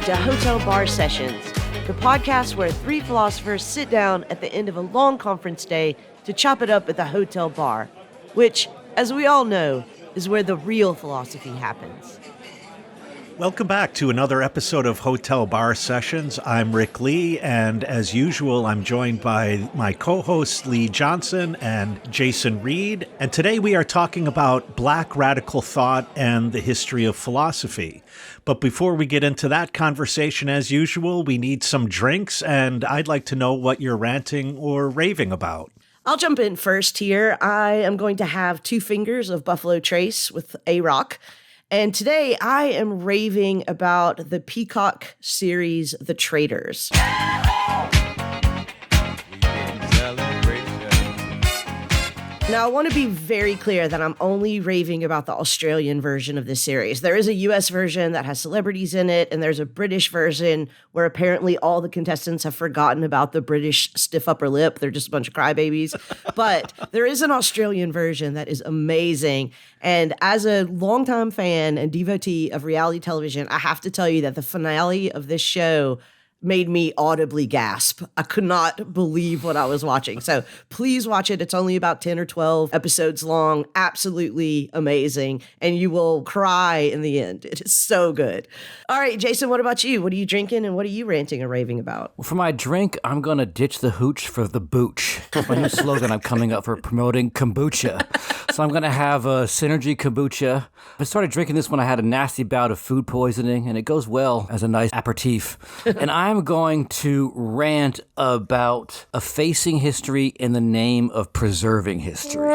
to Hotel Bar Sessions, the podcast where three philosophers sit down at the end of a long conference day to chop it up at the hotel bar, which, as we all know, is where the real philosophy happens. Welcome back to another episode of Hotel Bar Sessions. I'm Rick Lee, and as usual, I'm joined by my co-hosts Lee Johnson and Jason Reed. And today we are talking about Black radical thought and the history of philosophy. But before we get into that conversation, as usual, we need some drinks, and I'd like to know what you're ranting or raving about. I'll jump in first here. I am going to have 2 fingers of Buffalo Trace with A-Rock. And today I am raving about the Peacock series, The Traitors. Now, I want to be very clear that I'm only raving about the Australian version of this series. There is a US version that has celebrities in it, and there's a British version where apparently all the contestants have forgotten about the British stiff upper lip. They're just a bunch of crybabies. But there is an Australian version that is amazing. And as a longtime fan and devotee of reality television, I have to tell you that the finale of this show made me audibly gasp. I could not believe what I was watching. So please watch it. It's only about 10 or 12 episodes long. Absolutely amazing. And you will cry in the end. It is so good. All right, Jason, what about you? What are you drinking and what are you ranting or raving about? Well, for my drink, I'm going to ditch the hooch for the booch. That's my new slogan I'm coming up for promoting kombucha. So I'm going to have a Synergy kombucha. I started drinking this when I had a nasty bout of food poisoning, and it goes well as a nice aperitif. And I'm going to rant about effacing history in the name of preserving history.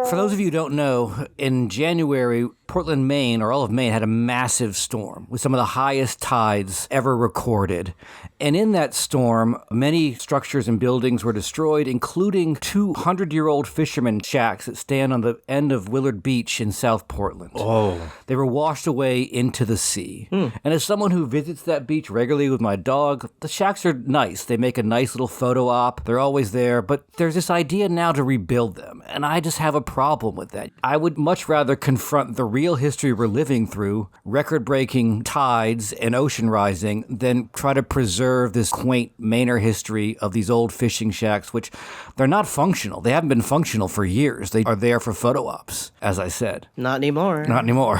For those of you who don't know, in January, Portland, Maine, or all of Maine, had a massive storm with some of the highest tides ever recorded. And in that storm, many structures and buildings were destroyed, including 200-year-old fishermen shacks that stand on the end of Willard Beach in South Portland. Oh. They were washed away into the sea. And as someone who visits that beach regularly with my dog, the shacks are nice. They make a nice little photo op. They're always there. But there's this idea now to rebuild them. And I just have a problem with that. I would much rather confront the real history we're living through, record-breaking tides and ocean rising, than try to preserve this quaint Mainer history of these old fishing shacks, which they're not functional. They haven't been functional for years. They are there for photo ops, as I said. Not anymore. Not anymore.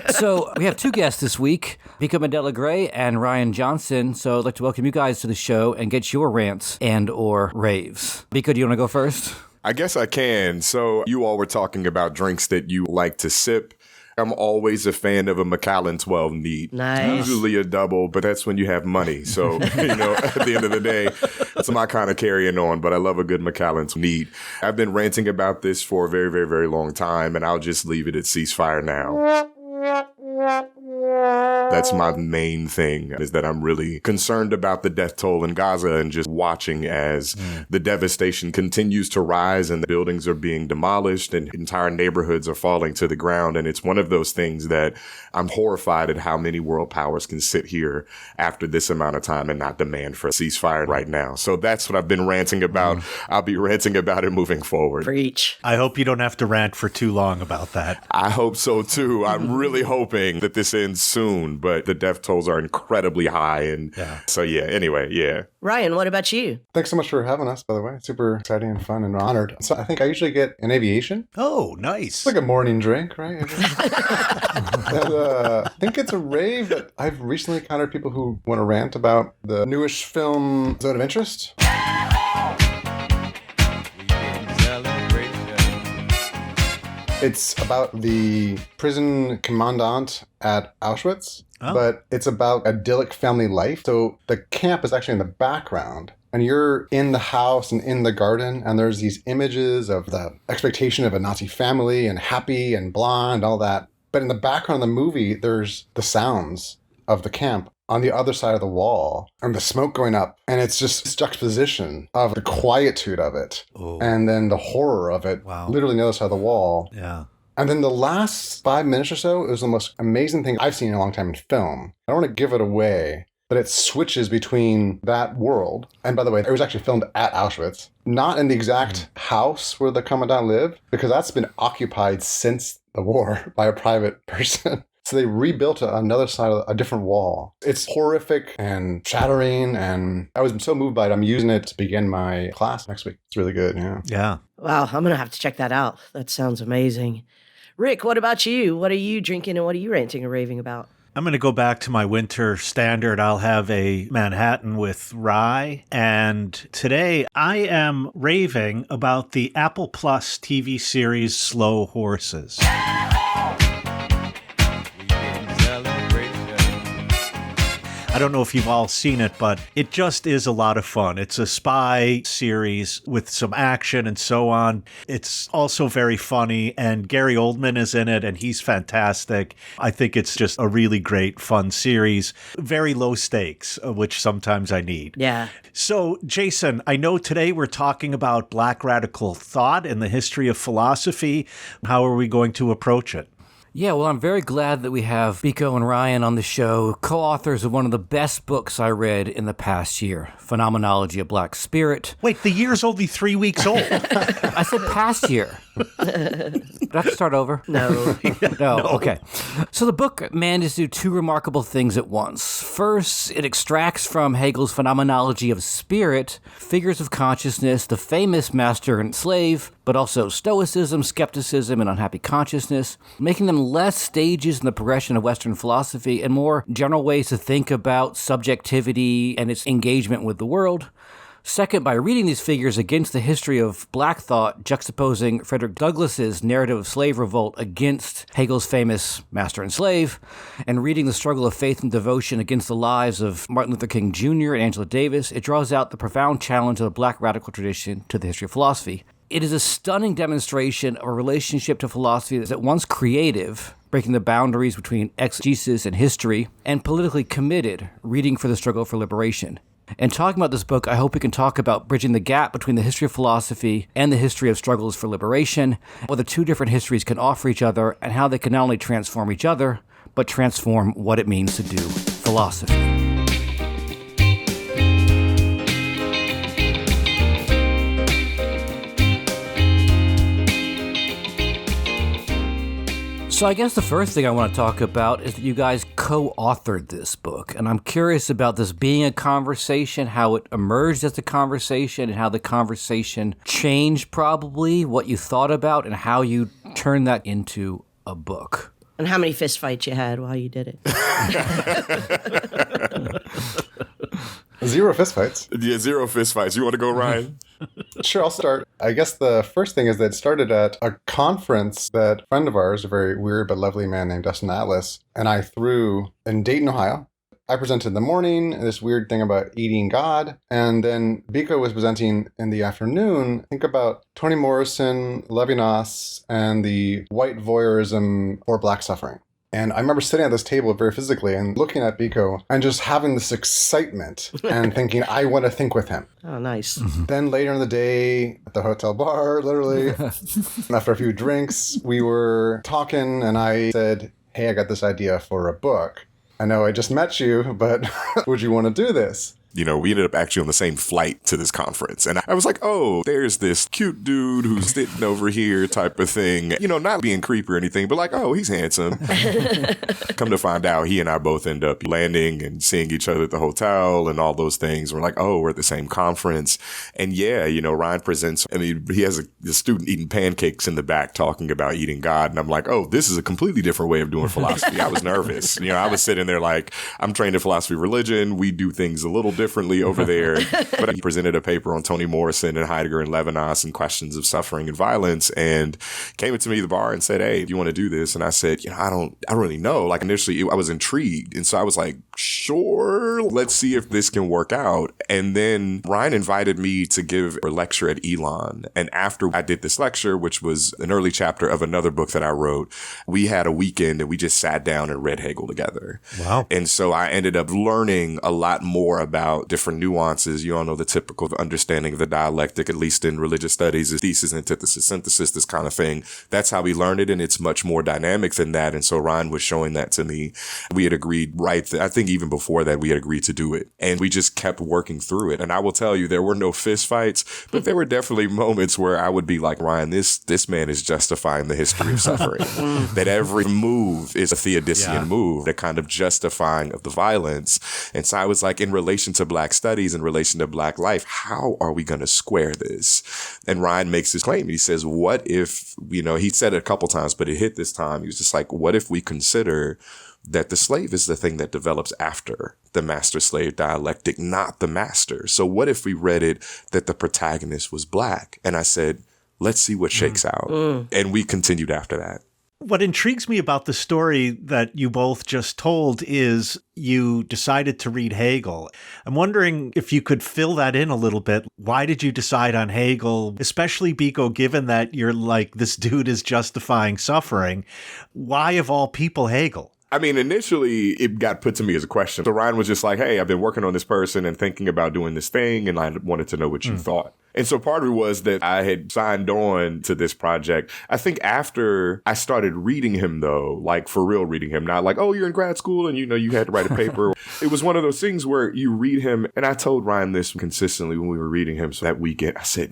So we have 2 guests this week, Biko Mandela Gray and Ryan Johnson. So I'd like to welcome you guys to the show and get your rants and or raves. Biko, do you want to go first? I guess I can. So you all were talking about drinks that you like to sip. I'm always a fan of a Macallan 12 neat. Nice. Usually a double, but that's when you have money. So, at the end of the day, it's my kind of carrying on, but I love a good Macallan neat. I've been ranting about this for a very, very, very long time, and I'll just leave it at ceasefire now. That's my main thing, is that I'm really concerned about the death toll in Gaza and just watching as the devastation continues to rise and the buildings are being demolished and entire neighborhoods are falling to the ground. And it's one of those things that I'm horrified at how many world powers can sit here after this amount of time and not demand for a ceasefire right now. So that's what I've been ranting about. I'll be ranting about it moving forward. Preach. I hope you don't have to rant for too long about that. I hope so, too. I'm really hoping that this ends soon, but the death tolls are incredibly high. And so, anyway. Ryan, what about you? Thanks so much for having us, by the way. Super exciting and fun and honored. So I think I usually get an aviation. Oh, nice. It's like a morning drink, right? And, I think it's a rave that I've recently encountered people who want to rant about the newish film Zone of Interest. It's about the prison commandant at Auschwitz, but it's about idyllic family life. So the camp is actually in the background, and you're in the house and in the garden, and there's these images of the expectation of a Nazi family and happy and blonde, all that. But in the background of the movie, there's the sounds of the camp on the other side of the wall and the smoke going up. And it's just this juxtaposition of the quietude of it and then the horror of it, literally on the other side of the wall. Yeah. And then the last 5 minutes or so, it was the most amazing thing I've seen in a long time in film. I don't want to give it away, but it switches between that world. And by the way, it was actually filmed at Auschwitz, not in the exact house where the commandant lived, because that's been occupied since the war by a private person. So they rebuilt another side of a different wall. It's horrific and shattering, and I was so moved by it. I'm using it to begin my class next week. It's really good, yeah. Yeah. Wow, I'm going to have to check that out. That sounds amazing. Rick, what about you? What are you drinking and what are you ranting and raving about? I'm going to go back to my winter standard. I'll have a Manhattan with rye. And today I am raving about the Apple Plus TV series Slow Horses. I don't know if you've all seen it, but it just is a lot of fun. It's a spy series with some action and so on. It's also very funny, and Gary Oldman is in it, and he's fantastic. I think it's just a really great, fun series. Very low stakes, which sometimes I need. Yeah. So, Jason, I know today we're talking about Black radical thought and the history of philosophy. How are we going to approach it? Yeah, well, I'm very glad that we have Biko and Ryan on the show, co-authors of one of the best books I read in the past year, Phenomenology of Black Spirit. Wait, the year's only 3 weeks old. I said past year. Do I have to start over? No. No, okay. So the book manages to do two remarkable things at once. First, it extracts from Hegel's Phenomenology of Spirit figures of consciousness, the famous master and slave, but also stoicism, skepticism, and unhappy consciousness, making them less stages in the progression of Western philosophy and more general ways to think about subjectivity and its engagement with the world. Second, by reading these figures against the history of Black thought, juxtaposing Frederick Douglass's narrative of slave revolt against Hegel's famous master and slave, and reading the struggle of faith and devotion against the lives of Martin Luther King Jr. and Angela Davis, it draws out the profound challenge of the Black radical tradition to the history of philosophy. It is a stunning demonstration of a relationship to philosophy that is at once creative, breaking the boundaries between exegesis and history, and politically committed, reading for the struggle for liberation. And talking about this book, I hope we can talk about bridging the gap between the history of philosophy and the history of struggles for liberation, what the two different histories can offer each other, and how they can not only transform each other, but transform what it means to do philosophy. So I guess the first thing I want to talk about is that you guys co-authored this book, and I'm curious about this being a conversation, how it emerged as a conversation, and how the conversation changed probably, what you thought about, and how you turned that into a book. And how many fistfights you had while you did it. 0 fistfights. Yeah, 0 fistfights. You want to go, Ryan? Sure, I'll start. I guess the first thing is that it started at a conference that a friend of ours, a very weird but lovely man named Dustin Atlas, and I threw in Dayton, Ohio. I presented in the morning, this weird thing about eating God, and then Biko was presenting in the afternoon, think about Toni Morrison, Levinas, and the white voyeurism for Black suffering. And I remember sitting at this table very physically and looking at Biko and just having this excitement and thinking, I want to think with him. Oh, nice. Then later in the day at the hotel bar, literally, after a few drinks, we were talking and I said, hey, I got this idea for a book. I know I just met you, but would you want to do this? You know, we ended up actually on the same flight to this conference. And I was like, oh, there's this cute dude who's sitting over here type of thing. You know, not being creepy or anything, but like, oh, he's handsome. Come to find out, he and I both end up landing and seeing each other at the hotel and all those things. We're like, oh, we're at the same conference. And yeah, you know, Ryan presents, and he has a student eating pancakes in the back talking about eating God. And I'm like, oh, this is a completely different way of doing philosophy. I was nervous. You know, I was sitting there like, I'm trained in philosophy of religion. We do things a little differently over there. But he presented a paper on Toni Morrison and Heidegger and Levinas and questions of suffering and violence, and came to me at the bar and said, hey, do you want to do this? And I said, you know, I don't really know. Like initially I was intrigued. And so I was like, sure, let's see if this can work out. And then Ryan invited me to give a lecture at Elon. And after I did this lecture, which was an early chapter of another book that I wrote, we had a weekend and we just sat down and read Hegel together. Wow. And so I ended up learning a lot more about about different nuances. You all know the typical understanding of the dialectic, at least in religious studies, is thesis, antithesis, synthesis, this kind of thing. That's how we learn it, and it's much more dynamic than that. And so Ryan was showing that to me. We had agreed I think even before that, we had agreed to do it. And we just kept working through it. And I will tell you, there were no fist fights, but there were definitely moments where I would be like, Ryan, this man is justifying the history of suffering. That every move is a Theodician move, that kind of justifying of the violence. And so I was like, in relation to Black studies, in relation to Black life, how are we going to square this? And Ryan makes his claim. He says, what if, he said it a couple times, but it hit this time. He was just like, what if we consider that the slave is the thing that develops after the master-slave dialectic, not the master? So what if we read it that the protagonist was Black? And I said, let's see what shakes out. And we continued after that. What intrigues me about the story that you both just told is you decided to read Hegel. I'm wondering if you could fill that in a little bit. Why did you decide on Hegel, especially Biko, given that you're like, this dude is justifying suffering? Why, of all people, Hegel? I mean, initially, it got put to me as a question. So Ryan was just like, hey, I've been working on this person and thinking about doing this thing, and I wanted to know what you thought. And so part of it was that I had signed on to this project. I think after I started reading him, though, like for real reading him, not like, oh, you're in grad school and, you had to write a paper. It was one of those things where you read him. And I told Ryan this consistently when we were reading him. So that weekend, I said,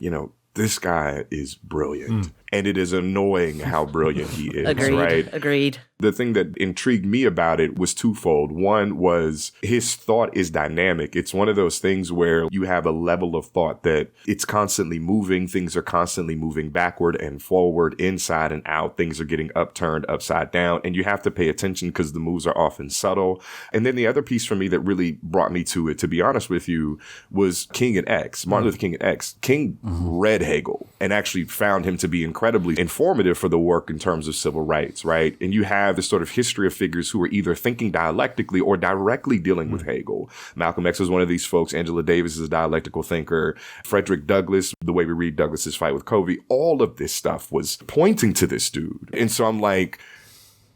this guy is brilliant. And it is annoying how brilliant he is, right? Agreed. The thing that intrigued me about it was twofold. One was his thought is dynamic. It's one of those things where you have a level of thought that it's constantly moving. Things are constantly moving backward and forward, inside and out. Things are getting upturned, upside down. And you have to pay attention because the moves are often subtle. And then the other piece for me that really brought me to it, to be honest with you, was King and X, Martin Luther King and X. King read Hegel and actually found him to be incredibly informative for the work in terms of civil rights, right? And you have this sort of history of figures who are either thinking dialectically or directly dealing with Hegel. Malcolm X was one of these folks. Angela Davis is a dialectical thinker. Frederick Douglass, the way we read Douglass's fight with Covey, all of this stuff was pointing to this dude. And so I'm like,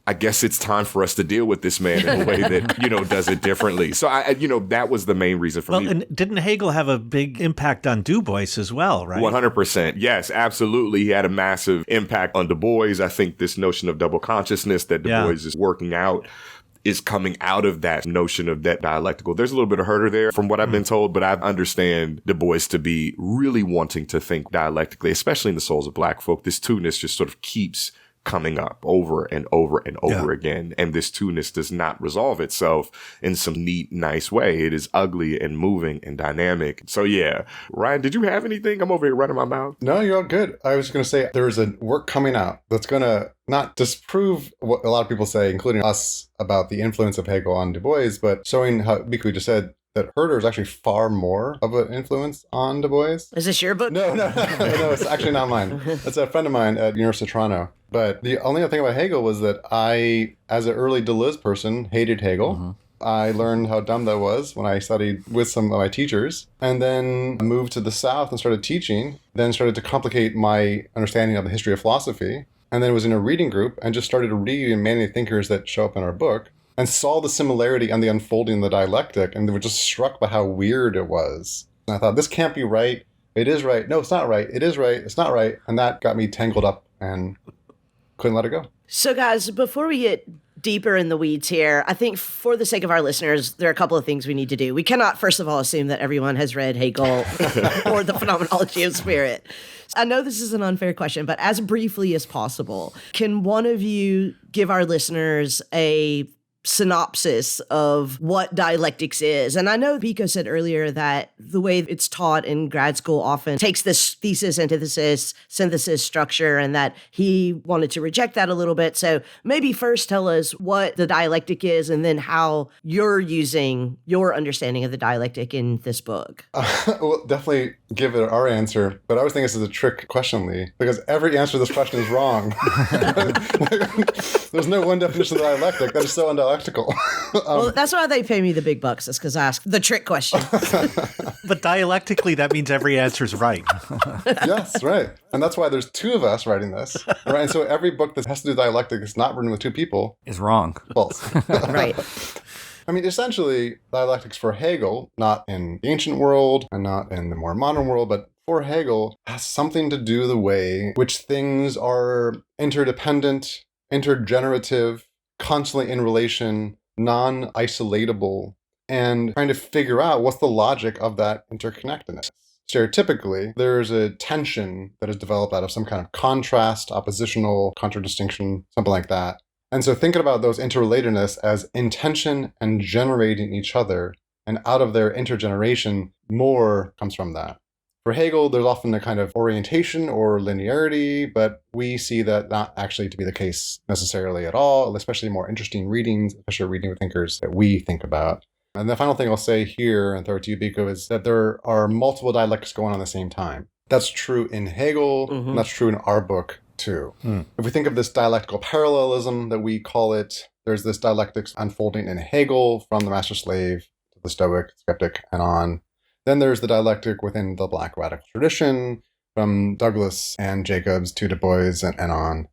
I guess it's time for us to deal with this man in a way that, does it differently. So, that was the main reason for me. And didn't Hegel have a big impact on Du Bois as well, right? 100%. Yes, absolutely. He had a massive impact on Du Bois. I think this notion of double consciousness that Du Bois is working out is coming out of that notion of that dialectical. There's a little bit of herder there from what I've been told, but I understand Du Bois to be really wanting to think dialectically, especially in the souls of Black folk. This two-ness just sort of keeps coming up over and over and over again. And this two-ness does not resolve itself in some neat, nice way. It is ugly and moving and dynamic. So yeah. Ryan, did you have anything? I'm over here running my mouth. No, you're all good. I was going to say there is a work coming out that's going to not disprove what a lot of people say, including us, about the influence of Hegel on Du Bois, but showing how Biko just said that Herder is actually far more of an influence on Du Bois. Is this your book? No, it's actually not mine. It's a friend of mine at University of Toronto. But the only other thing about Hegel was that I, as an early Deleuze person, hated Hegel. I learned how dumb that was when I studied with some of my teachers, and then moved to the South and started teaching, then started to complicate my understanding of the history of philosophy, and then was in a reading group and just started reading many thinkers that show up in our book, and saw the similarity and the unfolding of the dialectic, and they were just struck by how weird it was. And I thought, this can't be right. It is right. No, it's not right. It is right. It's not right. And that got me tangled up and couldn't let it go. So guys, before we get deeper in the weeds here, I think for the sake of our listeners, there are a couple of things we need to do. We cannot, first of all, assume that everyone has read Hegel or the Phenomenology of Spirit. I know this is an unfair question, but as briefly as possible, can one of you give our listeners a synopsis of what dialectics is? And I know Biko said earlier that the way it's taught in grad school often takes this thesis, antithesis, synthesis structure, and that he wanted to reject that a little bit. So maybe first tell us what the dialectic is and then how you're using your understanding of the dialectic in this book. We'll definitely give it our answer, but I always think this is a trick question, Lee, because every answer to this question is wrong. There's no one definition of dialectic. That is so undialectical. Well, that's why they pay me the big bucks, is because I ask the trick question. But dialectically, that means every answer is right. Yes, right. And that's why there's two of us writing this. Right? And so every book that has to do with dialectic is not written with two people. Is wrong. False. Right. I mean, essentially, dialectics for Hegel, not in the ancient world and not in the more modern world, but for Hegel, has something to do with the way which things are interdependent, intergenerative, constantly in relation, non-isolatable, and trying to figure out what's the logic of that interconnectedness. Stereotypically, there's a tension that is developed out of some kind of contrast, oppositional, contradistinction, something like that. And so thinking about those interrelatedness as intention and generating each other, and out of their intergeneration, more comes from that. For Hegel, there's often a kind of orientation or linearity, but we see that not actually to be the case necessarily at all, especially more interesting readings, especially reading with thinkers that we think about. And the final thing I'll say here, and throw it to you, Biko, is that there are multiple dialectics going on at the same time. That's true in Hegel, and that's true in our book, too. If we think of this dialectical parallelism that we call it, there's this dialectics unfolding in Hegel from the master-slave to the Stoic, skeptic, and on. Then there's the dialectic within the Black radical tradition, from Douglass and Jacobs to Du Bois and on.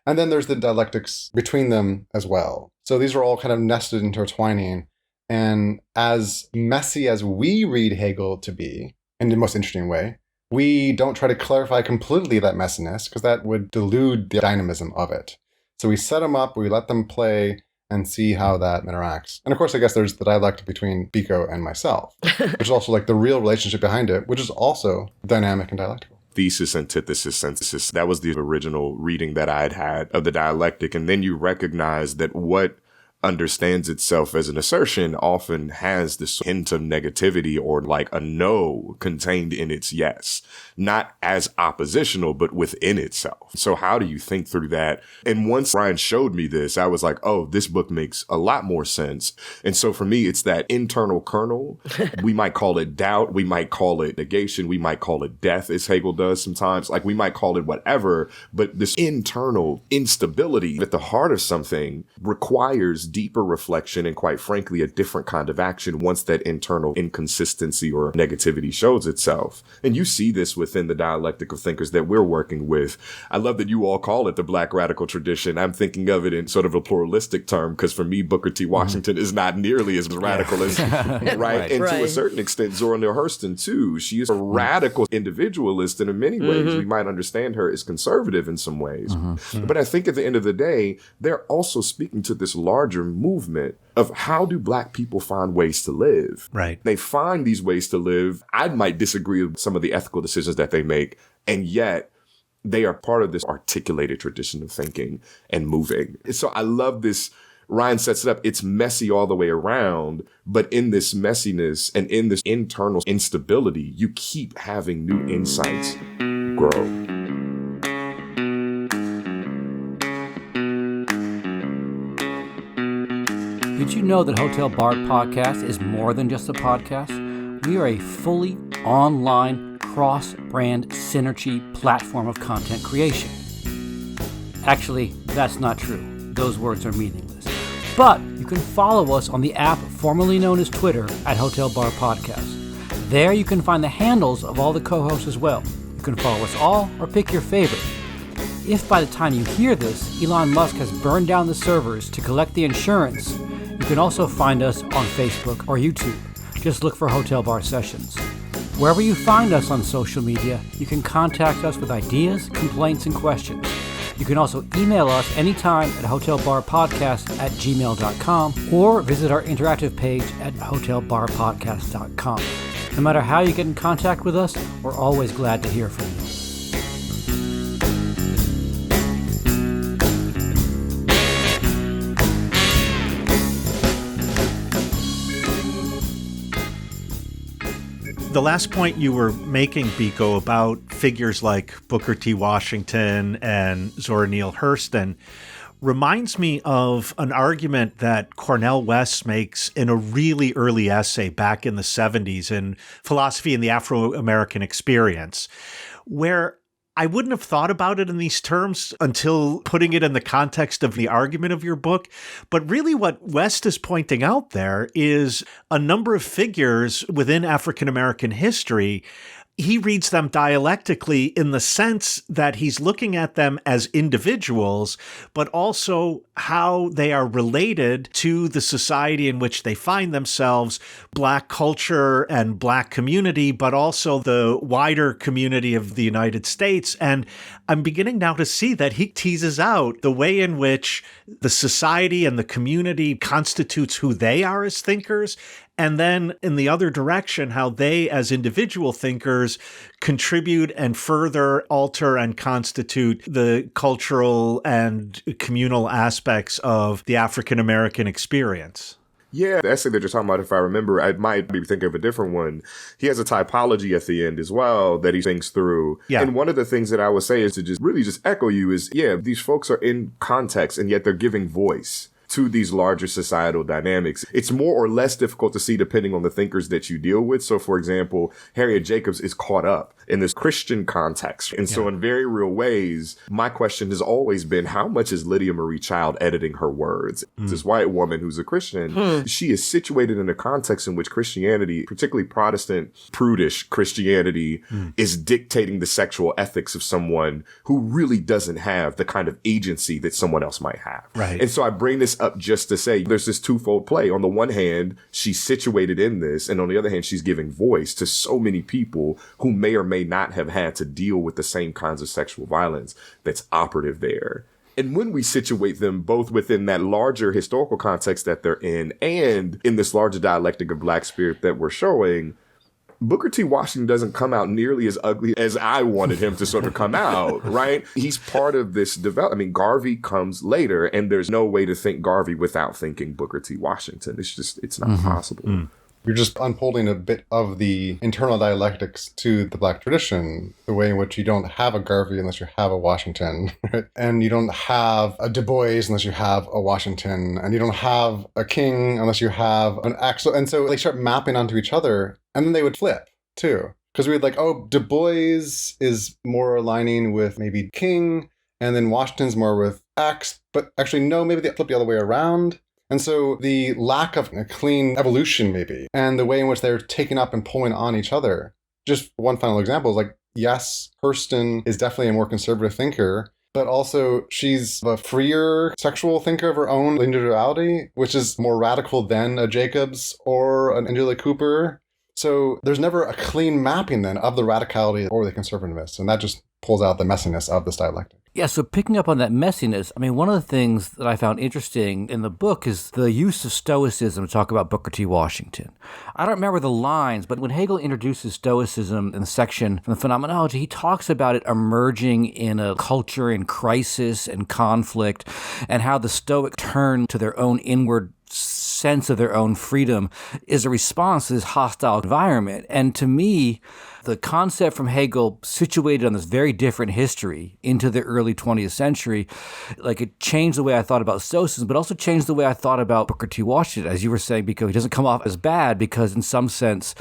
And then there's the dialectics between them as well. So these are all kind of nested, intertwining. And as messy as we read Hegel to be, in the most interesting way, we don't try to clarify completely that messiness, because that would dilute the dynamism of it. So we set them up, we let them play, and see how that interacts. And of course, I guess there's the dialectic between Biko and myself, which is also like the real relationship behind it, which is also dynamic and dialectical. Thesis, antithesis, synthesis. That was the original reading that I had of the dialectic. And then you recognize that what understands itself as an assertion often has this hint of negativity or like a no contained in its yes, not as oppositional, but within itself. So how do you think through that? And once Ryan showed me this, I was like, oh, this book makes a lot more sense. And so for me, it's that internal kernel. We might call it doubt. We might call it negation. We might call it death, as Hegel does sometimes. Like we might call it whatever, but this internal instability at the heart of something requires deeper reflection and, quite frankly, a different kind of action once that internal inconsistency or negativity shows itself. And you see this within the dialectic of thinkers that we're working with. I love that you all call it the Black radical tradition. I'm thinking of it in sort of a pluralistic term, because for me, Booker T. Washington is not nearly as radical as, right? And to a certain extent, Zora Neale Hurston, too. She is a radical individualist, and in many ways, we might understand her as conservative in some ways. But I think at the end of the day, they're also speaking to this larger movement of how do Black people find ways to live? Right. They find these ways to live. I might disagree with some of the ethical decisions that they make, and yet they are part of this articulated tradition of thinking and moving. So I love this. Ryan sets it up. It's messy all the way around, but in this messiness and in this internal instability, you keep having new insights grow. Did you know that Hotel Bar Podcast is more than just a podcast? We are a fully online, cross-brand synergy platform of content creation. Actually, that's not true. Those words are meaningless. But you can follow us on the app formerly known as Twitter at Hotel Bar Podcast. There you can find the handles of all the co-hosts as well. You can follow us all or pick your favorite. If by the time you hear this, Elon Musk has burned down the servers to collect the insurance, you can also find us on Facebook or YouTube. Just look for Hotel Bar Sessions. Wherever you find us on social media, you can contact us with ideas, complaints, and questions. You can also email us anytime at hotelbarpodcast@gmail.com or visit our interactive page at hotelbarpodcast.com. No matter how you get in contact with us, we're always glad to hear from you. The last point you were making, Biko, about figures like Booker T. Washington and Zora Neale Hurston reminds me of an argument that Cornel West makes in a really early essay back in the 70s in Philosophy and the Afro-American Experience, where I wouldn't have thought about it in these terms until putting it in the context of the argument of your book. But really what West is pointing out there is a number of figures within African American history. he reads them dialectically in the sense that he's looking at them as individuals, but also how they are related to the society in which they find themselves, Black culture and Black community, but also the wider community of the United States. And I'm beginning now to see that he teases out the way in which the society and the community constitutes who they are as thinkers, and then in the other direction, how they as individual thinkers contribute and further alter and constitute the cultural and communal aspects of the African American experience. Yeah, the essay that you're talking about, if I remember, I might be thinking of a different one. He has a typology at the end as well that he thinks through. Yeah. And one of the things that I would say is to just echo you is, these folks are in context and yet they're giving voice to these larger societal dynamics. It's more or less difficult to see depending on the thinkers that you deal with. So, for example, Harriet Jacobs is caught up in this Christian context. And so in very real ways, my question has always been, how much is Lydia Marie Child editing her words? This white woman who's a Christian, she is situated in a context in which Christianity, particularly Protestant, prudish Christianity, is dictating the sexual ethics of someone who really doesn't have the kind of agency that someone else might have. Right. And so I bring this up just to say there's this twofold play. On the one hand, she's situated in this, and on the other hand, she's giving voice to so many people who may or may not have had to deal with the same kinds of sexual violence that's operative there. And when we situate them both within that larger historical context that they're in and in this larger dialectic of Black spirit that we're showing, Booker T. Washington doesn't come out nearly as ugly as I wanted him to sort of come out, right? He's part of this development. I mean, Garvey comes later, and there's no way to think Garvey without thinking Booker T. Washington. It's not possible. You're just unfolding a bit of the internal dialectics to the Black tradition, the way in which you don't have a Garvey unless you have a Washington, right? And you don't have a Du Bois unless you have a Washington, and you don't have a King unless you have an Axel. And so they start mapping onto each other, and then they would flip too. Because we would like, oh, Du Bois is more aligning with maybe King, and then Washington's more with X, but actually no, maybe they flip the other way around. And so the lack of a clean evolution, maybe, and the way in which they're taking up and pulling on each other. Just one final example is like, yes, Hurston is definitely a more conservative thinker, but also she's a freer sexual thinker of her own individuality, which is more radical than a Jacobs or an Angela Cooper. So there's never a clean mapping then of the radicality or the conservativeness. And that just pulls out the messiness of this dialectic. Yeah, so picking up on that messiness, I mean, one of the things that I found interesting in the book is the use of Stoicism to talk about Booker T. Washington. I don't remember the lines, but when Hegel introduces Stoicism in the section from the Phenomenology, he talks about it emerging in a culture in crisis and conflict, and how the Stoic turn to their own inward sense of their own freedom is a response to this hostile environment. And to me, the concept from Hegel situated on this very different history into the early 20th century, like it changed the way I thought about Stoicism, but also changed the way I thought about Booker T. Washington. As you were saying, because he doesn't come off as bad because in some sense,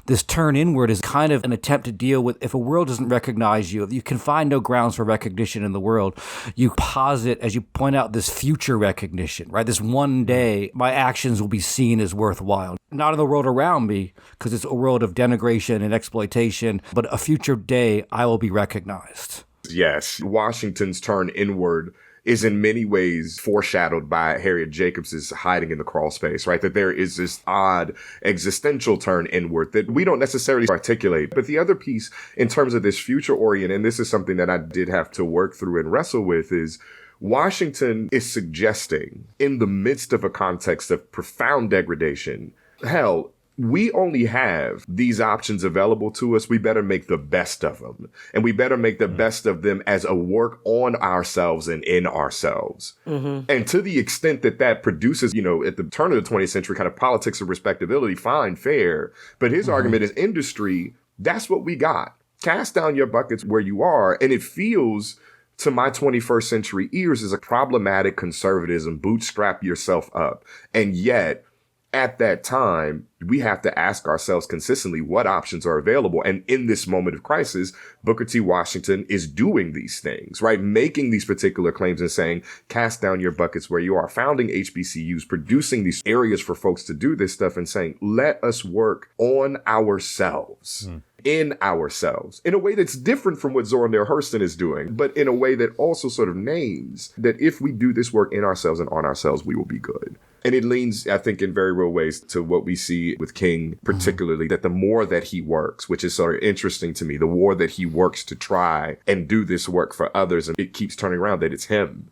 this turn inward is kind of an attempt to deal with if a world doesn't recognize you, if you can find no grounds for recognition in the world, you posit, as you point out, this future recognition, right? This one day, my actions will be seen as worthwhile. Not in the world around me, because it's a world of denigration and exploitation, but a future day I will be recognized. Yes, Washington's turn inward is in many ways foreshadowed by Harriet Jacobs's hiding in the crawl space, right? That there is this odd existential turn inward that we don't necessarily articulate. But the other piece in terms of this future orient, and this is something that I did have to work through and wrestle with, is Washington is suggesting in the midst of a context of profound degradation, hell, we only have these options available to us. We better make the best of them. And we better make the best of them as a work on ourselves and in ourselves. And to the extent that that produces, you know, at the turn of the 20th century, kind of politics of respectability, fine, fair. But his argument is industry, that's what we got. Cast down your buckets where you are. And it feels to my 21st century ears as a problematic conservatism, bootstrap yourself up. And yet, at that time, we have to ask ourselves consistently what options are available. And in this moment of crisis, Booker T. Washington is doing these things, right? Making these particular claims and saying, cast down your buckets where you are, founding HBCUs, producing these areas for folks to do this stuff and saying, let us work on ourselves. In ourselves, in a way that's different from what Zora Neale Hurston is doing, but in a way that also sort of names that if we do this work in ourselves and on ourselves, we will be good. And it leans, I think, in very real ways to what we see with King, particularly, that the more that he works, which is sort of interesting to me, the more that he works to try and do this work for others, and it keeps turning around that it's him.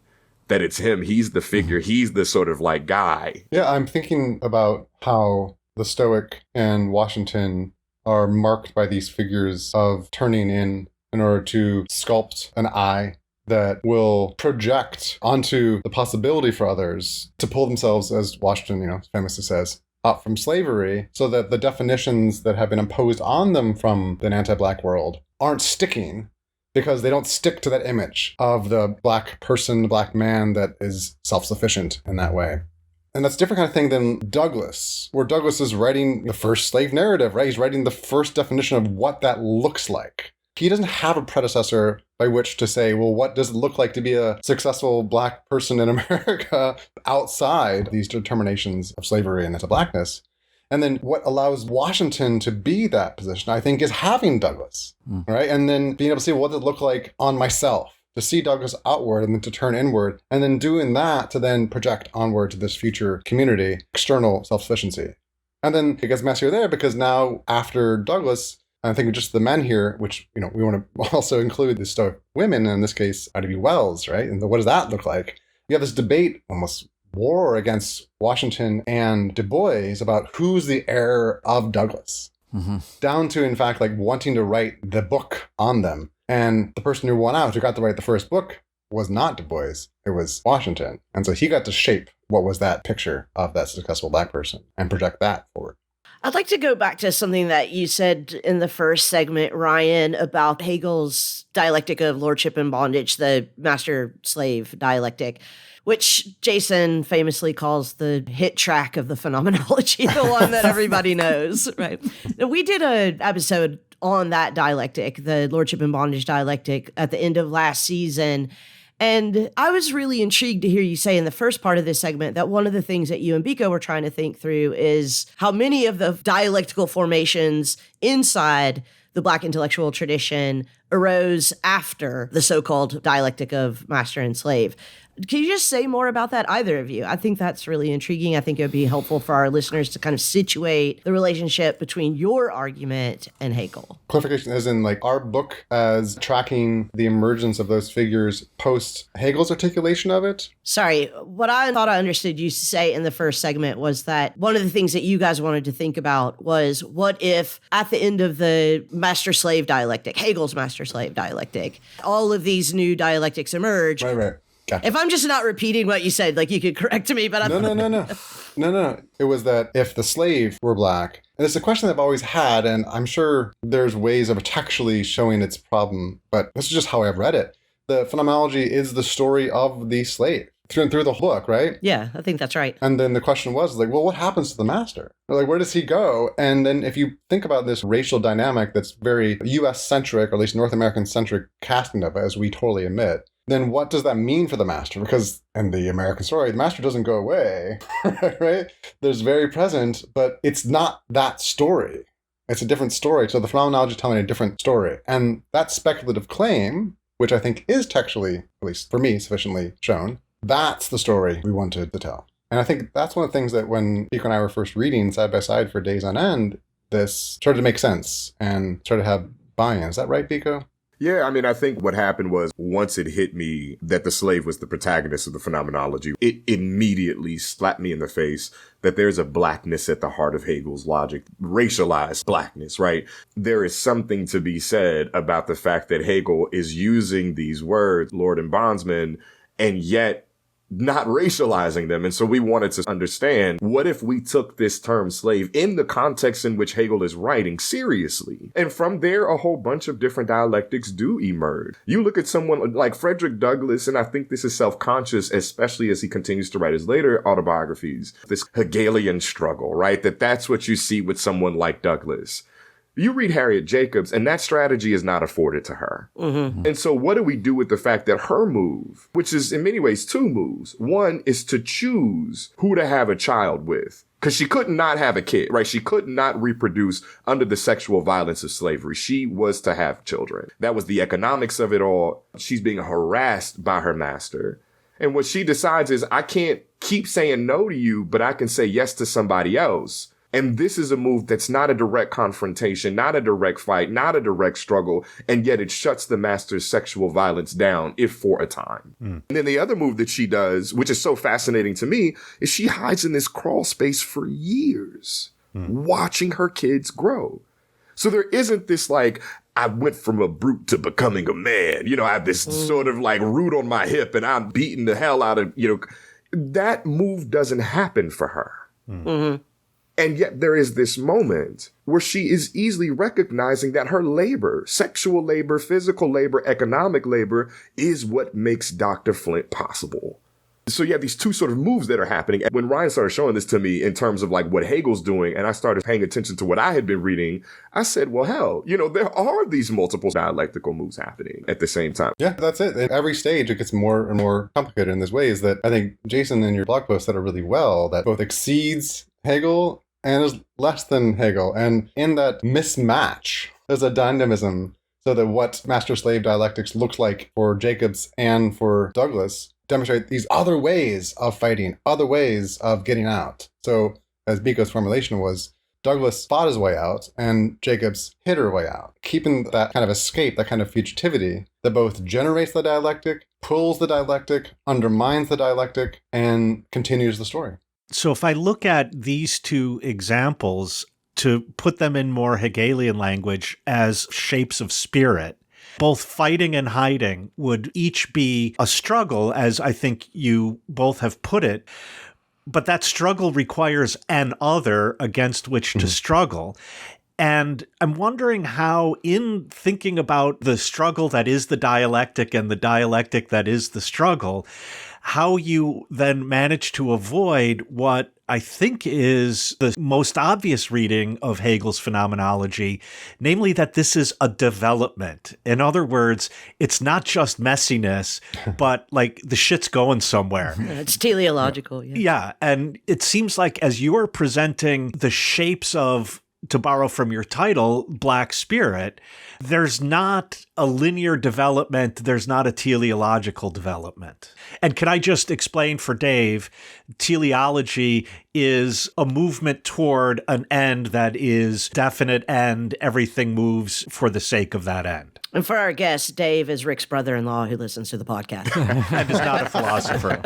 That it's him. He's the figure. He's the sort of like guy. Yeah, I'm thinking about how the Stoic and Washington are marked by these figures of turning in order to sculpt an I that will project onto the possibility for others to pull themselves, as Washington, famously says, up from slavery, so that the definitions that have been imposed on them from an anti-Black world aren't sticking, because they don't stick to that image of the Black person, the Black man that is self-sufficient in that way. And that's a different kind of thing than Douglass, where Douglass is writing the first slave narrative, right? He's writing the first definition of what that looks like. He doesn't have a predecessor by which to say, well, what does it look like to be a successful Black person in America outside these determinations of slavery and anti-Blackness? And then what allows Washington to be that position, I think, is having Douglass, right? And then being able to see what does it look like on myself, to see Douglass outward and then to turn inward, and then doing that to then project onward to this future community, external self-sufficiency. And then it gets messier there because now after Douglass, I think just the men here, which, we want to also include the Stoic women, in this case, Ida B. Wells, right? And what does that look like? You have this debate, almost war against Washington and Du Bois about who's the heir of Douglass, down to, in fact, like wanting to write the book on them. And the person who won out, who got to write the first book, was not Du Bois, it was Washington. And so he got to shape what was that picture of that successful Black person and project that forward. I'd like to go back to something that you said in the first segment, Ryan, about Hegel's dialectic of lordship and bondage, the master-slave dialectic, which Jason famously calls the hit track of the phenomenology, the one that everybody knows, right? We did an episode on that dialectic, the lordship and bondage dialectic, at the end of last season. And I was really intrigued to hear you say in the first part of this segment that one of the things that you and Biko were trying to think through is how many of the dialectical formations inside the Black intellectual tradition arose after the so-called dialectic of master and slave. Can you just say more about that, either of you? I think that's really intriguing. I think it would be helpful for our listeners to kind of situate the relationship between your argument and Hegel. Clarification as in like our book as tracking the emergence of those figures post Hegel's articulation of it? Sorry, what I thought I understood you say in the first segment was that one of the things that you guys wanted to think about was what if at the end of the master-slave dialectic, Hegel's master-slave dialectic, all of these new dialectics emerge. Right. Gotcha. If I'm just not repeating what you said, like you could correct me, but No. It was that if the slave were Black, and it's a question that I've always had, and I'm sure there's ways of textually showing its problem, but this is just how I've read it. The phenomenology is the story of the slave through and through the whole book, right? Yeah, I think that's right. And then the question was like, well, what happens to the master? Or like, where does he go? And then if you think about this racial dynamic that's very US centric, or at least North American centric casting of it, as we totally admit, then what does that mean for the master? Because in the American story, the master doesn't go away, right? There's very present, but it's not that story. It's a different story. So the phenomenology is telling a different story. And that speculative claim, which I think is textually, at least for me, sufficiently shown, that's the story we wanted to tell. And I think that's one of the things that when Biko and I were first reading side by side for days on end, this started to make sense and started to have buy-in. Is that right, Biko? Yeah, I mean, I think what happened was once it hit me that the slave was the protagonist of the phenomenology, it immediately slapped me in the face that there's a Blackness at the heart of Hegel's logic, racialized Blackness, right? There is something to be said about the fact that Hegel is using these words, lord and bondsman, and yet not racializing them. And so we wanted to understand, what if we took this term slave in the context in which Hegel is writing seriously? And from there, a whole bunch of different dialectics do emerge. You look at someone like Frederick Douglass, and I think this is self-conscious, especially as he continues to write his later autobiographies, this Hegelian struggle, right? That's what you see with someone like Douglass. You read Harriet Jacobs, and that strategy is not afforded to her. Mm-hmm. And so what do we do with the fact that her move, which is in many ways two moves, one is to choose who to have a child with, because she could not have a kid, right? She could not reproduce under the sexual violence of slavery. She was to have children. That was the economics of it all. She's being harassed by her master. And what she decides is, I can't keep saying no to you, but I can say yes to somebody else. And this is a move that's not a direct confrontation, not a direct fight, not a direct struggle, and yet it shuts the master's sexual violence down, if for a time. And then the other move that she does, which is so fascinating to me, is she hides in this crawl space for years, watching her kids grow. So there isn't this like, I went from a brute to becoming a man. You know, I have this sort of like root on my hip and I'm beating the hell out of, that move doesn't happen for her. Mm-hmm. And yet there is this moment where she is easily recognizing that her labor, sexual labor, physical labor, economic labor, is what makes Dr. Flint possible. So you have these two sort of moves that are happening. And when Ryan started showing this to me in terms of like what Hegel's doing, and I started paying attention to what I had been reading, I said, well, hell, there are these multiple dialectical moves happening at the same time. Yeah, that's it. At every stage, it gets more and more complicated in these ways that I think Jason in your blog post said it really well, that both exceeds Hegel and is less than Hegel. And in that mismatch, there's a dynamism so that what master-slave dialectics looks like for Jacobs and for Douglass demonstrate these other ways of fighting, other ways of getting out. So as Biko's formulation was, Douglass fought his way out and Jacobs hid her way out, keeping that kind of escape, that kind of fugitivity that both generates the dialectic, pulls the dialectic, undermines the dialectic, and continues the story. So if I look at these two examples, to put them in more Hegelian language as shapes of spirit, both fighting and hiding would each be a struggle, as I think you both have put it. But that struggle requires an other against which to struggle. And I'm wondering how, in thinking about the struggle that is the dialectic and the dialectic that is the struggle, how you then manage to avoid what I think is the most obvious reading of Hegel's phenomenology, namely that this is a development. In other words, it's not just messiness, but like the shit's going somewhere. It's teleological. Yeah. And it seems like as you're presenting the shapes of, to borrow from your title, Black Spirit, there's not a linear development, there's not a teleological development. And can I just explain for Dave, teleology is a movement toward an end that is definite and everything moves for the sake of that end. And for our guest, Dave is Rick's brother-in-law who listens to the podcast. And is not a philosopher.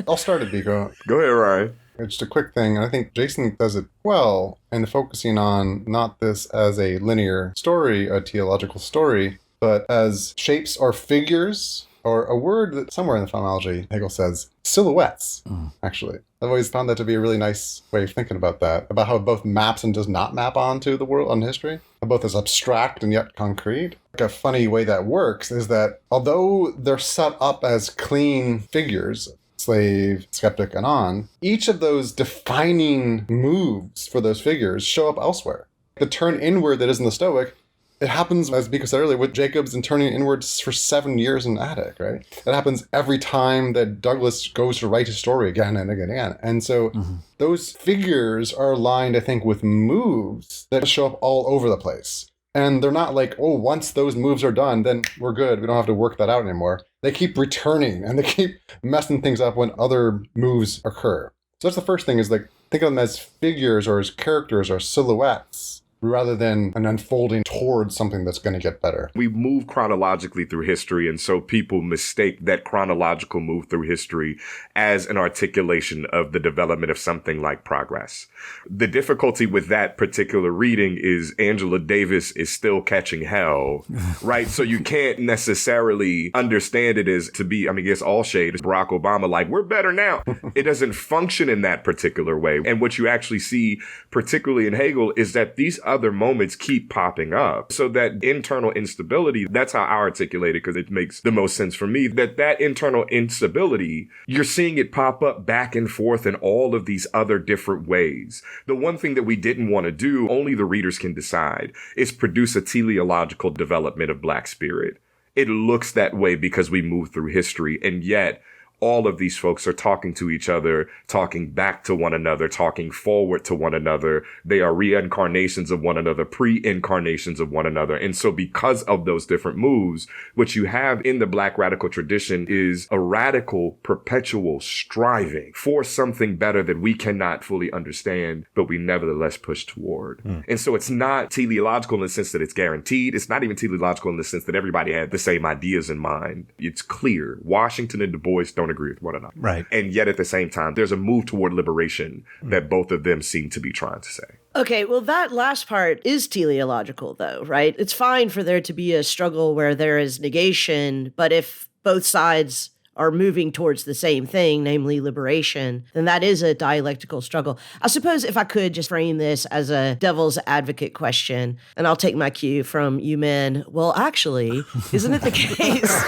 I'll start it, Biko. Go ahead, Ryan. It's just a quick thing, and I think Jason does it well in focusing on not this as a linear story, a teleological story, but as shapes or figures, or a word that somewhere in the phenomenology, Hegel says, silhouettes, actually. I've always found that to be a really nice way of thinking about that, about how it both maps and does not map onto the world, on history, both as abstract and yet concrete. A funny way that works is that although they're set up as clean figures, slave, skeptic, and on, each of those defining moves for those figures show up elsewhere. The turn inward that is in the Stoic, it happens, as Biko said earlier, with Jacobs and turning inwards for 7 years in Attic, right? It happens every time that Douglass goes to write his story again and again and again. And so those figures are aligned, I think, with moves that show up all over the place. And they're not like, oh, once those moves are done, then we're good. We don't have to work that out anymore. They keep returning and they keep messing things up when other moves occur. So that's the first thing, is like, think of them as figures or as characters or silhouettes rather than an unfolding towards something that's going to get better. We move chronologically through history, and so people mistake that chronological move through history as an articulation of the development of something like progress. The difficulty with that particular reading is Angela Davis is still catching hell, right? So you can't necessarily understand it as to be, I mean, it's all shade. It's Barack Obama, like, we're better now. It doesn't function in that particular way. And what you actually see, particularly in Hegel, is that these other moments keep popping up. So that internal instability, that's how I articulate it, because it makes the most sense for me, that internal instability, you're seeing it pop up back and forth in all of these other different ways. The one thing that we didn't want to do, only the readers can decide, is produce a teleological development of Black spirit. It looks that way because we move through history, and yet all of these folks are talking to each other, talking back to one another, talking forward to one another. They are reincarnations of one another, pre-incarnations of one another. And so because of those different moves, what you have in the Black radical tradition is a radical, perpetual striving for something better that we cannot fully understand, but we nevertheless push toward. And so it's not teleological in the sense that it's guaranteed. It's not even teleological in the sense that everybody had the same ideas in mind. It's clear. Washington and Du Bois don't agree with one another. Right. And yet at the same time, there's a move toward liberation that both of them seem to be trying to say. Okay, well, that last part is teleological, though, right? It's fine for there to be a struggle where there is negation, but if both sides are moving towards the same thing, namely liberation, then that is a dialectical struggle. I suppose if I could just frame this as a devil's advocate question, and I'll take my cue from you men. Well, actually, isn't it the case?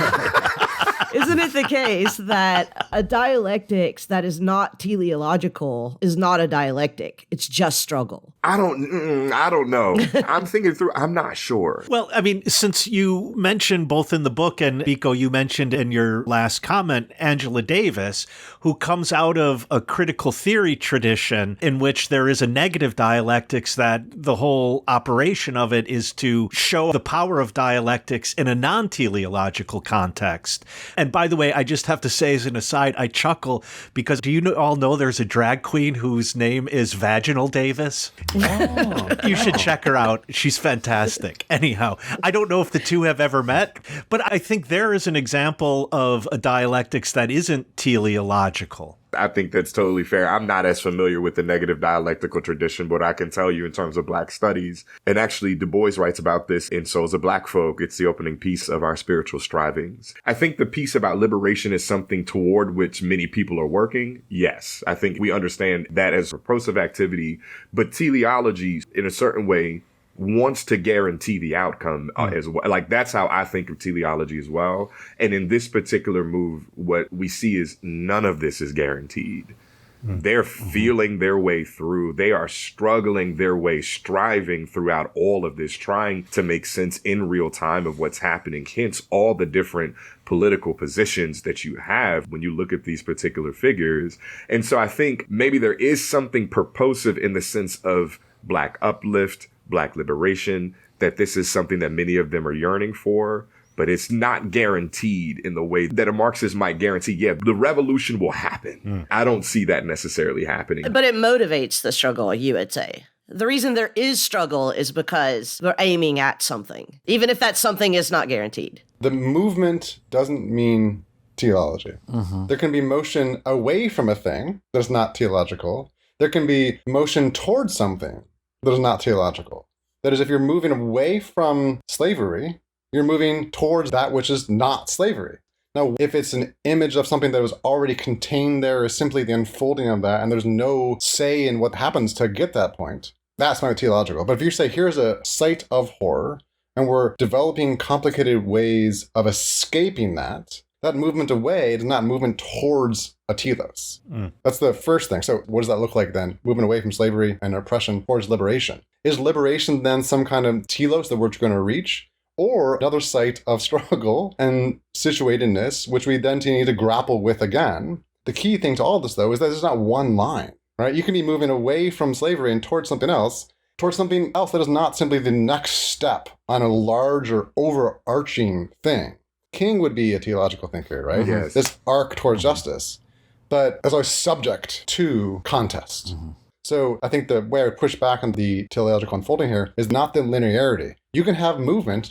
Isn't it the case that a dialectics that is not teleological is not a dialectic? It's just struggle. I don't know. I'm thinking through. I'm not sure. Well, I mean, since you mentioned both in the book and Biko, you mentioned in your last comment, Angela Davis, who comes out of a critical theory tradition in which there is a negative dialectics, that the whole operation of it is to show the power of dialectics in a non-teleological context. And by the way, I just have to say as an aside, I chuckle because do you all know there's a drag queen whose name is Vaginal Davis? Oh. You should check her out. She's fantastic. Anyhow, I don't know if the two have ever met, but I think there is an example of a dialectics that isn't teleological. I think that's totally fair. I'm not as familiar with the negative dialectical tradition, but I can tell you in terms of Black studies, and actually Du Bois writes about this in Souls of Black Folk. It's the opening piece of our spiritual strivings. I think the piece about liberation is something toward which many people are working. Yes, I think we understand that as a propulsive activity, but teleology in a certain way wants to guarantee the outcome as well. Like, that's how I think of teleology as well. And in this particular move, what we see is none of this is guaranteed. They're feeling their way through. They are struggling their way, striving throughout all of this, trying to make sense in real time of what's happening. Hence, all the different political positions that you have when you look at these particular figures. And so I think maybe there is something purposive in the sense of Black uplift, Black liberation, that this is something that many of them are yearning for, but it's not guaranteed in the way that a Marxist might guarantee, yeah, the revolution will happen. I don't see that necessarily happening. But it motivates the struggle, you would say. The reason there is struggle is because we're aiming at something, even if that something is not guaranteed. The movement doesn't mean teleology. There can be motion away from a thing that's not teleological. There can be motion towards something that is not teleological. That is, if you're moving away from slavery, you're moving towards that which is not slavery. Now, if it's an image of something that was already contained there, is simply the unfolding of that, and there's no say in what happens to get that point, that's not teleological. But if you say, here's a site of horror, and we're developing complicated ways of escaping that, that movement away is not movement towards a telos. That's the first thing. So what does that look like then? Moving away from slavery and oppression towards liberation. Is liberation then some kind of telos that we're going to reach? Or another site of struggle and situatedness, which we then need to grapple with again? The key thing to all this, though, is that there's not one line, right? You can be moving away from slavery and towards something else that is not simply the next step on a larger overarching thing. King would be a theological thinker, right? Yes. This arc towards justice, but as always subject to contest. So I think the way I would push back on the teleological unfolding here is not the linearity. You can have movement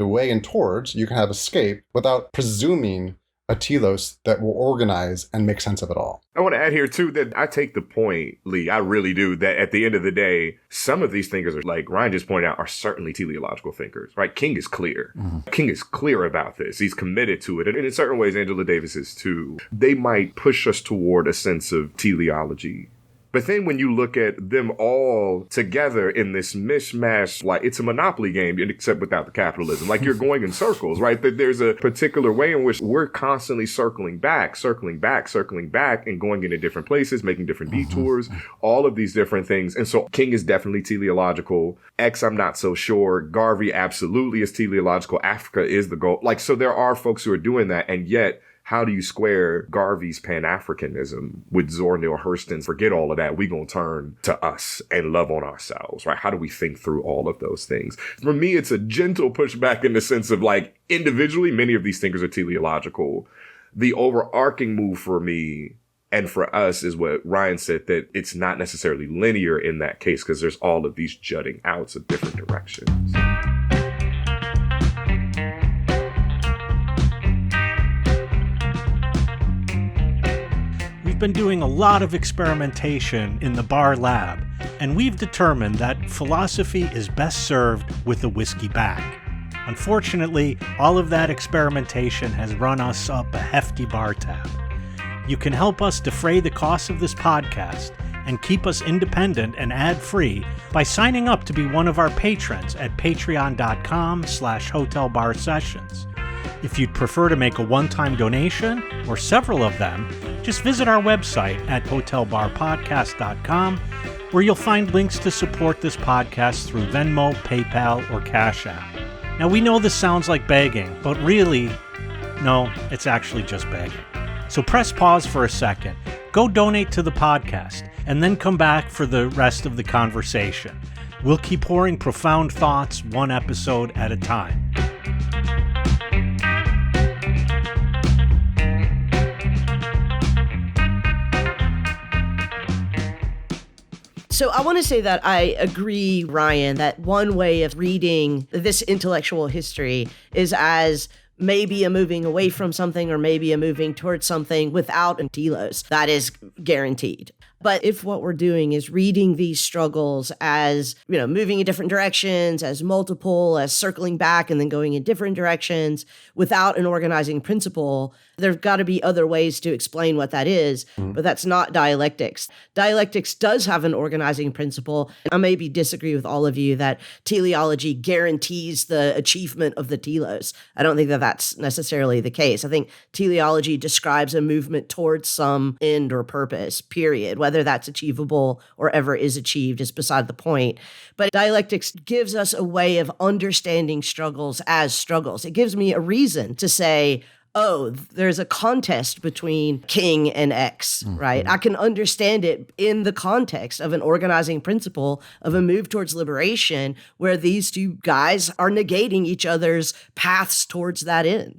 away and towards, you can have escape without presuming a telos that will organize and make sense of it all. I want to add here, too, that I take the point, Lee, I really do, that at the end of the day, some of these thinkers, are, like Ryan just pointed out, are certainly teleological thinkers, right? King is clear. Mm-hmm. King is clear about this. He's committed to it. And in certain ways, Angela Davis is, too. They might push us toward a sense of teleology. But then when you look at them all together in this mishmash, like it's a Monopoly game, except without the capitalism. Like you're going in circles, right? That there's a particular way in which we're constantly circling back, and going into different places, making different detours, all of these different things. And so King is definitely teleological. X, I'm not so sure. Garvey absolutely is teleological. Africa is the goal. Like, so there are folks who are doing that. And yet, how do you square Garvey's Pan-Africanism with Zora Neale Hurston's forget all of that, we gonna turn to us and love on ourselves, right? How do we think through all of those things? For me, it's a gentle pushback in the sense of like, individually, many of these thinkers are teleological. The overarching move for me and for us is what Ryan said, that it's not necessarily linear in that case because there's all of these jutting outs of different directions. We've been doing a lot of experimentation in the bar lab, and we've determined that philosophy is best served with a whiskey back. Unfortunately, all of that experimentation has run us up a hefty bar tab. You can help us defray the costs of this podcast and keep us independent and ad-free by signing up to be one of our patrons at patreon.com/hotelbarsessions. If you'd prefer to make a one-time donation, or several of them, just visit our website at hotelbarpodcast.com, where you'll find links to support this podcast through Venmo, PayPal, or Cash App. Now, we know this sounds like begging, but really, no, it's actually just begging. So press pause for a second, go donate to the podcast, and then come back for the rest of the conversation. We'll keep pouring profound thoughts one episode at a time. So I want to say that I agree, Ryan, that one way of reading this intellectual history is as maybe a moving away from something or maybe a moving towards something without a telos. That is guaranteed. But if what we're doing is reading these struggles as, moving in different directions, as multiple, as circling back and then going in different directions without an organizing principle, there's got to be other ways to explain what that is, but that's not dialectics. Dialectics does have an organizing principle. I maybe disagree with all of you that teleology guarantees the achievement of the telos. I don't think that that's necessarily the case. I think teleology describes a movement towards some end or purpose, period. Whether that's achievable or ever is achieved is beside the point. But dialectics gives us a way of understanding struggles as struggles. It gives me a reason to say, oh, there's a contest between King and X, right? I can understand it in the context of an organizing principle of a move towards liberation where these two guys are negating each other's paths towards that end.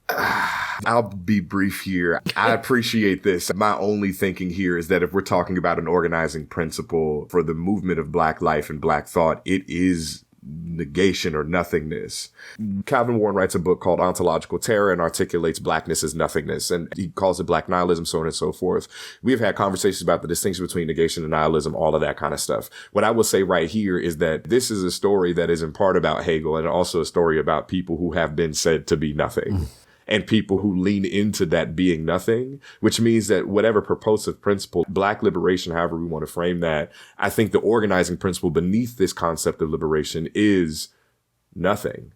I'll be brief here. I appreciate this. My only thinking here is that if we're talking about an organizing principle for the movement of Black life and Black thought, it is negation or nothingness. Calvin Warren writes a book called Ontological Terror and articulates Blackness as nothingness, and he calls it Black nihilism, so on and so forth. We've had conversations about the distinction between negation and nihilism, all of that kind of stuff. What I will say right here is that this is a story that is in part about Hegel and also a story about people who have been said to be nothing. And people who lean into that being nothing, which means that whatever purposive principle, Black liberation, however we want to frame that, I think the organizing principle beneath this concept of liberation is nothing.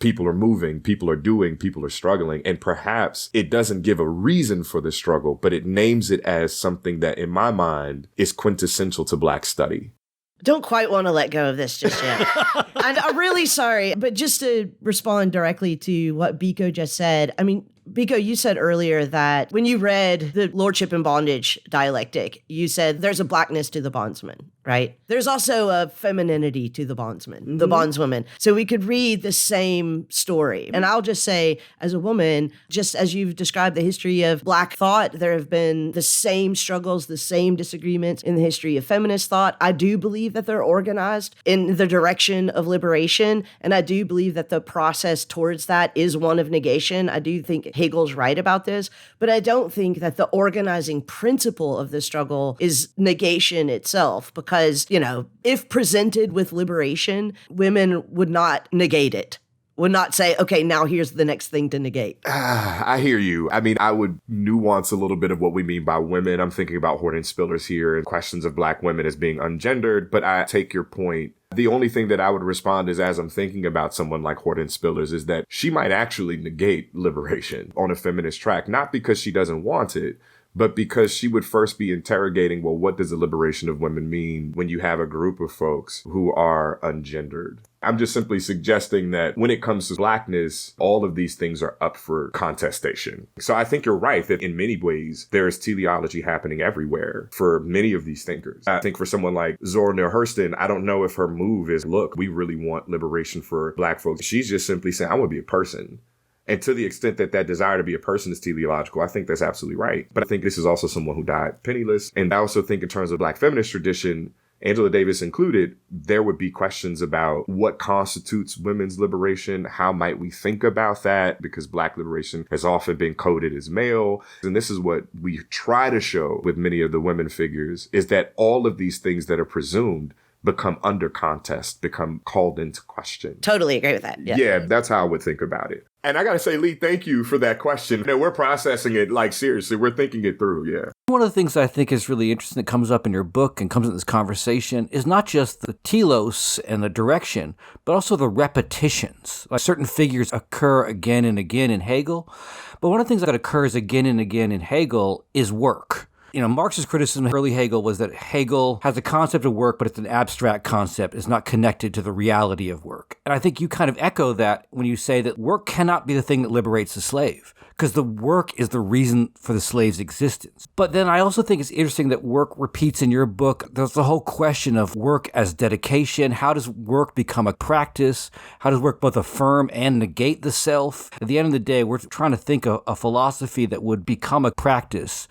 People are moving, people are doing, people are struggling, and perhaps it doesn't give a reason for the struggle, but it names it as something that, in my mind, is quintessential to Black study. Don't quite want to let go of this just yet. And I'm really sorry, but just to respond directly to what Biko just said, I mean, Biko, you said earlier that when you read the Lordship and Bondage dialectic, you said there's a blackness to the bondsman. right? There's also a femininity to the bondsman, the bondswoman. So we could read the same story. And I'll just say, as a woman, just as you've described the history of Black thought, there have been the same struggles, the same disagreements in the history of feminist thought. I do believe that they're organized in the direction of liberation. And I do believe that the process towards that is one of negation. I do think Hegel's right about this, but I don't think that the organizing principle of the struggle is negation itself, because, if presented with liberation, women would not negate it, would not say, okay, now here's the next thing to negate. I hear you. I mean, I would nuance a little bit of what we mean by women. I'm thinking about Horton Spillers here and questions of Black women as being ungendered, but I take your point. The only thing that I would respond is, as I'm thinking about someone like Horton Spillers, is that she might actually negate liberation on a feminist track, not because she doesn't want it, but because she would first be interrogating, well, what does the liberation of women mean when you have a group of folks who are ungendered? I'm just simply suggesting that when it comes to Blackness, all of these things are up for contestation. So I think you're right that in many ways, there is teleology happening everywhere for many of these thinkers. I think for someone like Zora Neale Hurston, I don't know if her move is, look, we really want liberation for Black folks. She's just simply saying, I want to be a person. And to the extent that that desire to be a person is teleological, I think that's absolutely right. But I think this is also someone who died penniless. And I also think in terms of Black feminist tradition, Angela Davis included, there would be questions about what constitutes women's liberation. How might we think about that? Because Black liberation has often been coded as male. And this is what we try to show with many of the women figures, is that all of these things that are presumed become under contest, become called into question. Totally agree with that. Yeah, that's how I would think about it. And I got to say, Lee, thank you for that question. We're processing it, like, seriously. We're thinking it through, yeah. One of the things I think is really interesting that comes up in your book and comes in this conversation is not just the telos and the direction, but also the repetitions. Like certain figures occur again and again in Hegel. But one of the things that occurs again and again in Hegel is work. Marx's criticism of early Hegel was that Hegel has a concept of work, but it's an abstract concept. It's not connected to the reality of work. And I think you kind of echo that when you say that work cannot be the thing that liberates the slave, because the work is the reason for the slave's existence. But then I also think it's interesting that work repeats in your book. There's the whole question of work as dedication. How does work become a practice? How does work both affirm and negate the self? At the end of the day, we're trying to think of a philosophy that would become a practice,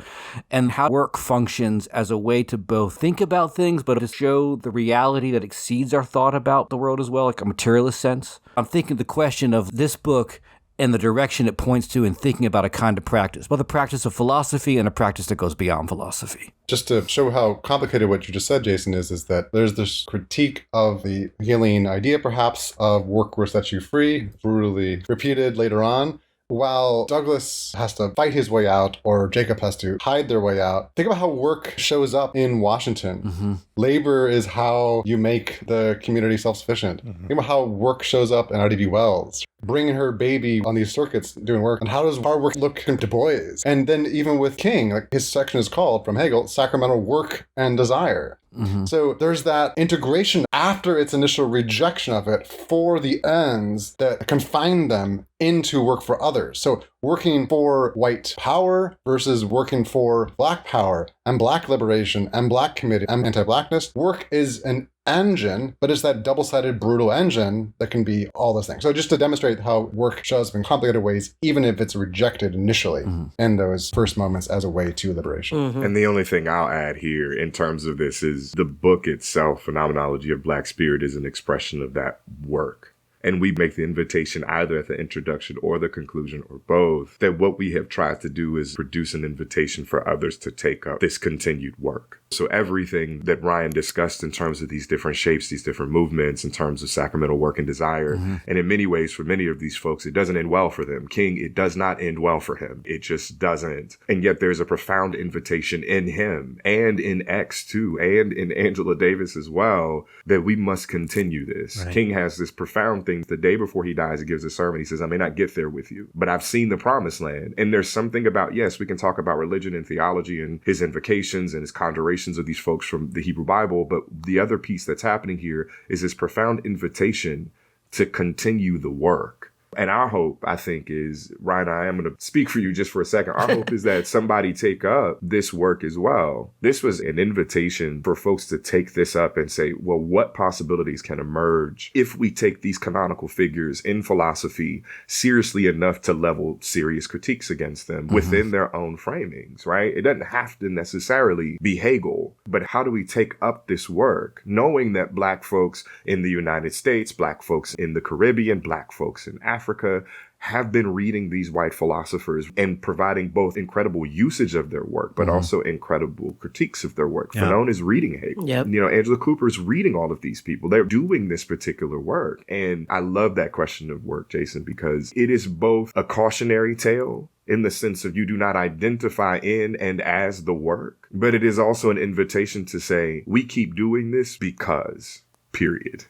and how work functions as a way to both think about things, but to show the reality that exceeds our thought about the world as well, like a materialist sense. I'm thinking the question of this book and the direction it points to in thinking about a kind of practice, both a practice of philosophy and a practice that goes beyond philosophy. Just to show how complicated what you just said, Jason, is that there's this critique of the Hegelian idea, perhaps, of work will set you free, brutally repeated later on. While Douglass has to fight his way out, or Jacob has to hide their way out, think about how work shows up in Washington. Mm-hmm. Labor is how you make the community self-sufficient. Mm-hmm. Think about how work shows up in R.D.B. Wells, bringing her baby on these circuits doing work. And how does hard work look in Du Bois? And then even with King, like his section is called, from Hegel, Sacramental Work and Desire. Mm-hmm. So there's that integration after its initial rejection of it for the ends that confine them into work for others. So working for white power versus working for Black power and Black liberation and Black community and anti-Blackness. Work is an engine, but it's that double-sided brutal engine that can be all those things. So just to demonstrate how work shows up in complicated ways, even if it's rejected initially in those first moments as a way to liberation. Mm-hmm. And the only thing I'll add here in terms of this is the book itself, Phenomenology of Black Spirit, is an expression of that work. And we make the invitation either at the introduction or the conclusion or both, that what we have tried to do is produce an invitation for others to take up this continued work. So everything that Ryan discussed in terms of these different shapes, these different movements, in terms of sacramental work and desire, and in many ways, for many of these folks, it doesn't end well for them. King, it does not end well for him. It just doesn't. And yet there's a profound invitation in him and in X too, and in Angela Davis as well, that we must continue this. Right. King has this profound thing. The day before he dies, he gives a sermon. He says, I may not get there with you, but I've seen the promised land. And there's something about, yes, we can talk about religion and theology and his invocations and his conjurations of these folks from the Hebrew Bible. But the other piece that's happening here is this profound invitation to continue the work. And our hope, I think, is, Ryan, I am going to speak for you just for a second. Our hope is that somebody take up this work as well. This was an invitation for folks to take this up and say, well, what possibilities can emerge if we take these canonical figures in philosophy seriously enough to level serious critiques against them within their own framings, right? It doesn't have to necessarily be Hegel, but how do we take up this work, knowing that Black folks in the United States, Black folks in the Caribbean, Black folks in Africa have been reading these white philosophers and providing both incredible usage of their work, but also incredible critiques of their work. Yeah. Fanon is reading Hegel. Yep. Angela Cooper's reading all of these people. They're doing this particular work. And I love that question of work, Jason, because it is both a cautionary tale in the sense of you do not identify in and as the work, but it is also an invitation to say, we keep doing this because... period.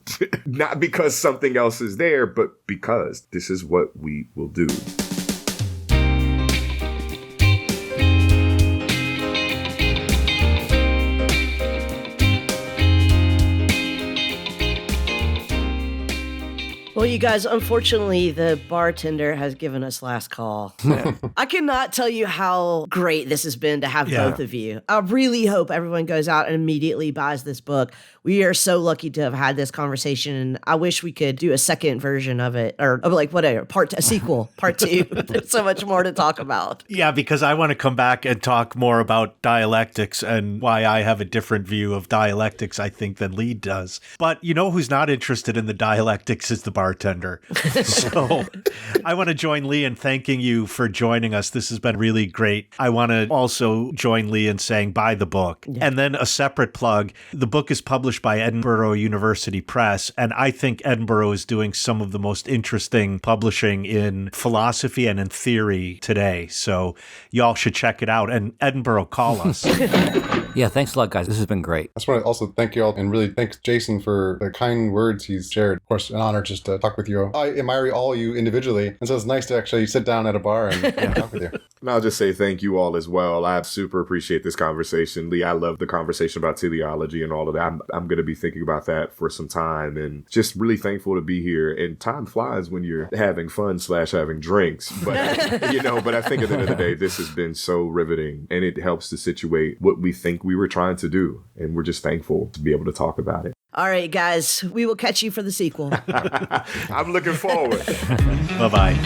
Not because something else is there, but because this is what we will do. Well, you guys, unfortunately, the bartender has given us last call. I cannot tell you how great this has been to have both of you. I really hope everyone goes out and immediately buys this book. We are so lucky to have had this conversation, and I wish we could do a second version of it, or like whatever, a sequel, part 2. There's so much more to talk about. Yeah, because I want to come back and talk more about dialectics and why I have a different view of dialectics, I think, than Lee does. But you know who's not interested in the dialectics is the bartender. So I want to join Lee in thanking you for joining us. This has been really great. I want to also join Lee in saying buy the book. Yeah. And then a separate plug. The book is published by Edinburgh University Press, and I think Edinburgh is doing some of the most interesting publishing in philosophy and in theory today. So y'all should check it out. And Edinburgh, call us. Yeah, thanks a lot, guys. This has been great. I just want to also thank you all, and really thanks Jason for the kind words he's shared. Of course, an honor just to talk with you. I admire all you individually, and so it's nice to actually sit down at a bar and talk with you. And I'll just say thank you all as well. I super appreciate this conversation. Lee, I love the conversation about teleology and all of that. I'm going to be thinking about that for some time, and just really thankful to be here. And time flies when you're having fun / having drinks. But, but I think at the end of the day, this has been so riveting, and it helps to situate what we think we were trying to do. And we're just thankful to be able to talk about it. All right, guys, we will catch you for the sequel. I'm looking forward. Bye-bye.